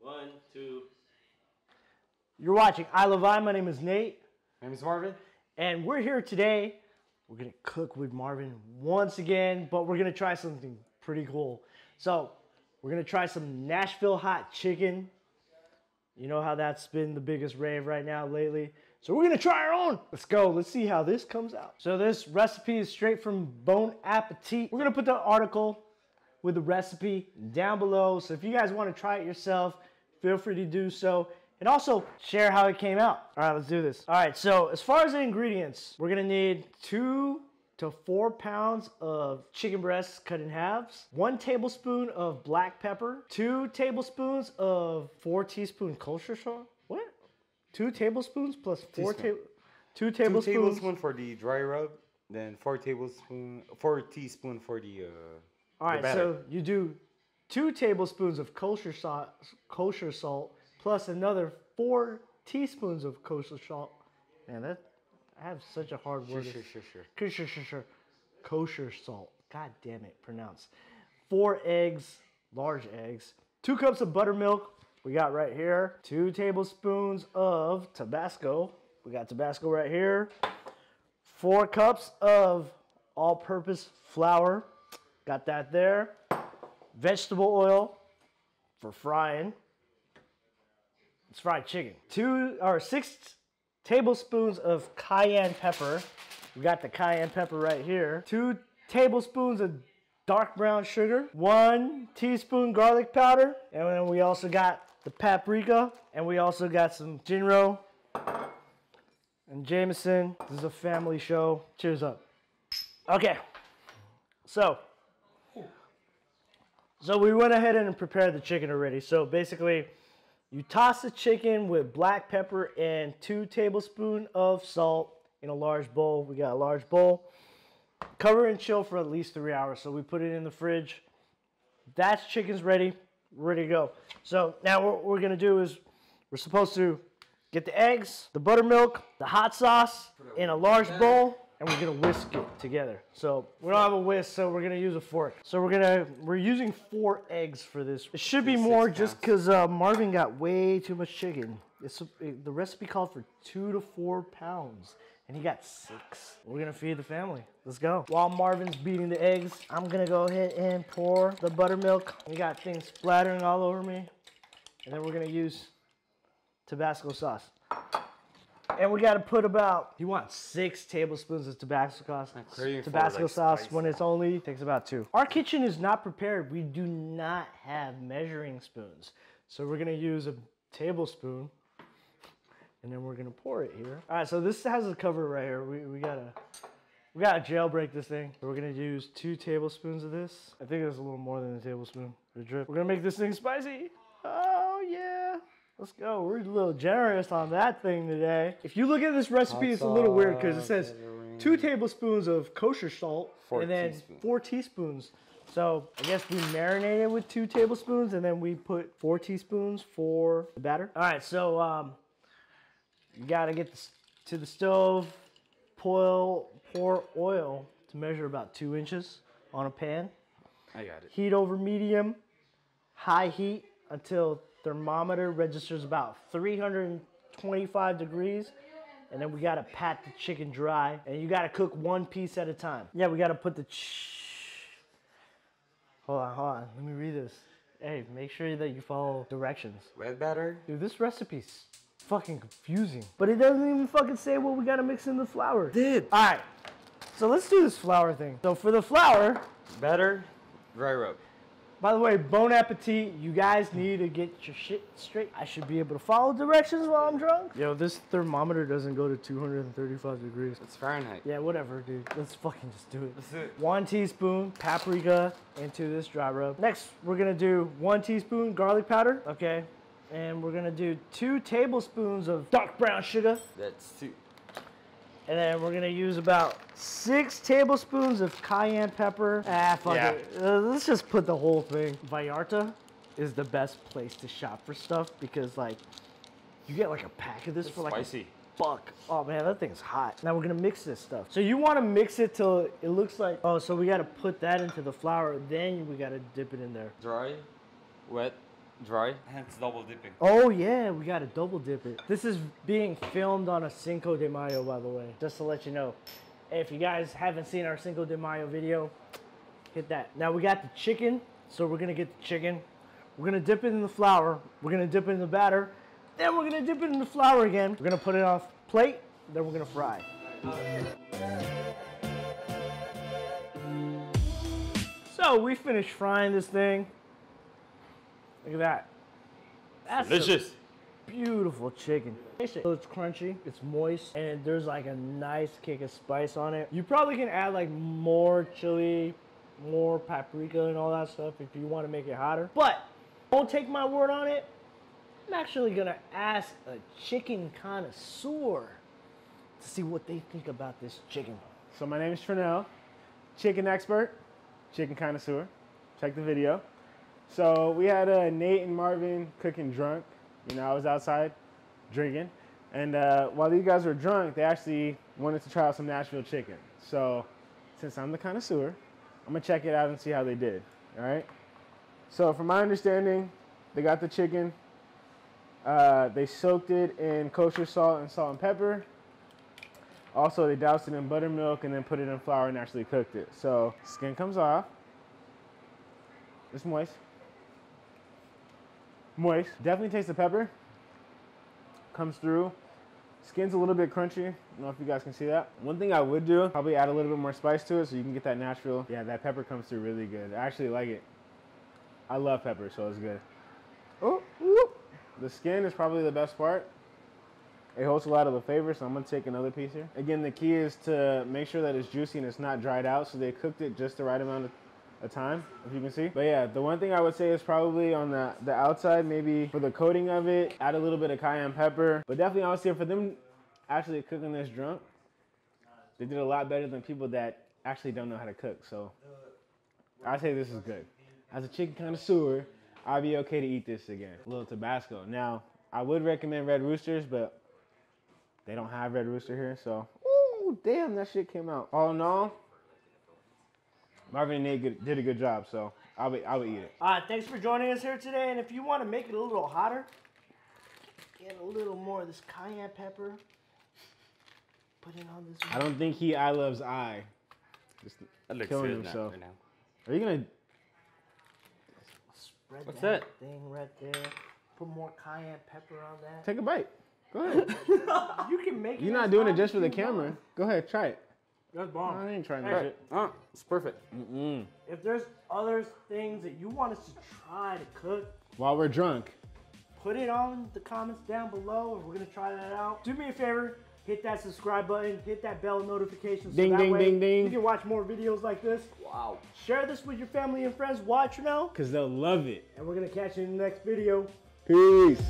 1, 2. You're watching I Love I. My name is Nate. My name is Marvin. And we're here today. We're going to cook with Marvin once again, but we're going to try something pretty cool. So, we're going to try some Nashville hot chicken. You know how that's been the biggest rave right now lately. So we're going to try our own. Let's go. Let's see how this comes out. So this recipe is straight from Bon Appetit. We're going to put the article with the recipe down below. So if you guys want to try it yourself, feel free to do so. And also share how it came out. All right, let's do this. All right, so as far as the ingredients, we're going to need 2 to 4 pounds of chicken breasts cut in halves, 1 tablespoon of black pepper, 2 tablespoons of 4 teaspoon kosher salt. What? 2 tablespoons plus 4 tablespoons. 2 tablespoons for the dry rub, then 4 teaspoons for the all right, so you do 2 tablespoons of kosher salt plus another 4 teaspoons of kosher salt. Man, that I have such a hard word. Sure. Kosher salt. God damn it, pronounce. 4 eggs, large eggs. 2 cups of buttermilk. We got right here. 2 tablespoons of Tabasco. We got Tabasco right here. 4 cups of all-purpose flour. Got that there. Vegetable oil for frying. It's fried chicken. 6 tablespoons of cayenne pepper. We got the cayenne pepper right here. 2 tablespoons of dark brown sugar. 1 teaspoon garlic powder. And then we also got the paprika. And we also got some Jinro and Jameson. This is a family show. Cheers up. Okay. So we went ahead and prepared the chicken already. So basically, you toss the chicken with black pepper and 2 tablespoons of salt in a large bowl. We got a large bowl. Cover and chill for at least 3 hours. So we put it in the fridge. That's chicken's ready. Ready to go. So now what we're going to do is we're supposed to get the eggs, the buttermilk, the hot sauce in a large bowl. And we're gonna whisk it together. So we don't have a whisk, so we're gonna use a fork. So we're using 4 eggs for this. It should be more just because Marvin got way too much chicken. The recipe called for 2 to 4 pounds, and he got 6. We're gonna feed the family. Let's go. While Marvin's beating the eggs, I'm gonna go ahead and pour the buttermilk. We got things splattering all over me, and then we're gonna use Tabasco sauce. And we got to put about, you want 6 tablespoons of Tabasco sauce when it's only, takes about 2. Our kitchen is not prepared. We do not have measuring spoons. So we're going to use a tablespoon and then we're going to pour it here. All right, so this has a cover right here. We got to jailbreak this thing. So we're going to use 2 tablespoons of this. I think it's a little more than a tablespoon for the drip. We're going to make this thing spicy. Oh, yeah. Let's go. We're a little generous on that thing today. If you look at this recipe, it's a little weird because it says 2 tablespoons of kosher salt and then 4 teaspoons. So I guess we marinate it with 2 tablespoons and then we put 4 teaspoons for the batter. All right, so you got to get this to the stove, pour oil to measure about 2 inches on a pan. I got it. Heat over medium, high heat until thermometer registers about 325 degrees, and then we gotta pat the chicken dry, and you gotta cook 1 piece at a time. Yeah, we gotta put the hold on, let me read this. Hey, make sure that you follow directions. Red batter? Dude, this recipe's fucking confusing, but it doesn't even fucking say what we gotta mix in the flour. It did. All right, so let's do this flour thing. So for the flour, batter, dry rub. by the way, Bon Appetit, you guys need to get your shit straight. I should be able to follow directions while I'm drunk. Yo, this thermometer doesn't go to 235 degrees. It's Fahrenheit. Yeah, whatever, dude. Let's fucking just do it. Let's do it. 1 teaspoon paprika into this dry rub. Next, we're gonna do 1 teaspoon garlic powder, okay? And we're gonna do 2 tablespoons of dark brown sugar. That's 2. And then we're gonna use about 6 tablespoons of cayenne pepper. Fuck it. Let's just put the whole thing. Vallarta is the best place to shop for stuff because like you get like a pack of this for like spicy. Fuck. Oh man, that thing's hot. Now we're gonna mix this stuff. So you wanna mix it till it looks like, so we gotta put that into the flour, then we gotta dip it in there. Dry, wet, dry, hence double dipping. Oh yeah, we gotta double dip it. This is being filmed on a Cinco de Mayo, by the way, just to let you know. Hey, if you guys haven't seen our Cinco de Mayo video, hit that. Now we got the chicken, so we're gonna get the chicken. We're gonna dip it in the flour. We're gonna dip it in the batter. Then we're gonna dip it in the flour again. We're gonna put it on a plate. Then we're gonna fry. So we finished frying this thing. Look at that. That's delicious. Beautiful chicken. So it's crunchy, it's moist, and there's like a nice kick of spice on it. You probably can add like more chili, more paprika and all that stuff if you want to make it hotter. But don't take my word on it. I'm actually gonna ask a chicken connoisseur to see what they think about this chicken. So my name is Fernell, chicken expert, chicken connoisseur. Check the video. So we had Nate and Marvin cooking drunk. You know, I was outside drinking. And while these guys were drunk, they actually wanted to try out some Nashville chicken. So since I'm the connoisseur, I'm gonna check it out and see how they did, all right? So from my understanding, they got the chicken. They soaked it in kosher salt and pepper. Also, they doused it in buttermilk and then put it in flour and actually cooked it. So skin comes off. It's moist. Moist. Definitely taste the pepper. Comes through. Skin's a little bit crunchy. I don't know if you guys can see that. One thing I would do, probably add a little bit more spice to it so you can get that Nashville. Yeah, that pepper comes through really good. I actually like it. I love pepper, so it's good. Oh, whoop. The skin is probably the best part. It holds a lot of the flavor, so I'm gonna take another piece here. Again, the key is to make sure that it's juicy and it's not dried out, so they cooked it just the right amount of time, if you can see. But yeah, the one thing I would say is probably on the outside, maybe for the coating of it, add a little bit of cayenne pepper. But definitely, I would say for them actually cooking this drunk, they did a lot better than people that actually don't know how to cook. So I'd say this is good. As a chicken connoisseur, I'd be okay to eat this again. A little Tabasco. Now, I would recommend Red Roosters, but they don't have Red Rooster here, so. Ooh, damn, that shit came out. All in all, Marvin and Nate did a good job, so I would eat it. All right, thanks for joining us here today. And if you want to make it a little hotter, get a little more of this cayenne pepper. Put it on this one. I don't think I loves I. Just That looks killing good himself. right now. Are you gonna? Spread What's that that? thing right there. Put more cayenne pepper on that. Take a bite. Go ahead. You can make it. You're not doing it just for the camera. Go ahead, try it. That's bomb. I ain't trying that Hey. shit. Oh, it's perfect. If there's other things that you want us to try to cook, While we're drunk. put it on the comments down below, and we're gonna try that out. Do me a favor, hit that subscribe button, hit that bell notification, so Ding, that ding, way ding, ding. you can watch more videos like this. Wow. Share this with your family and friends. Watch now, Cause they'll love it. and we're gonna catch you in the next video. Peace.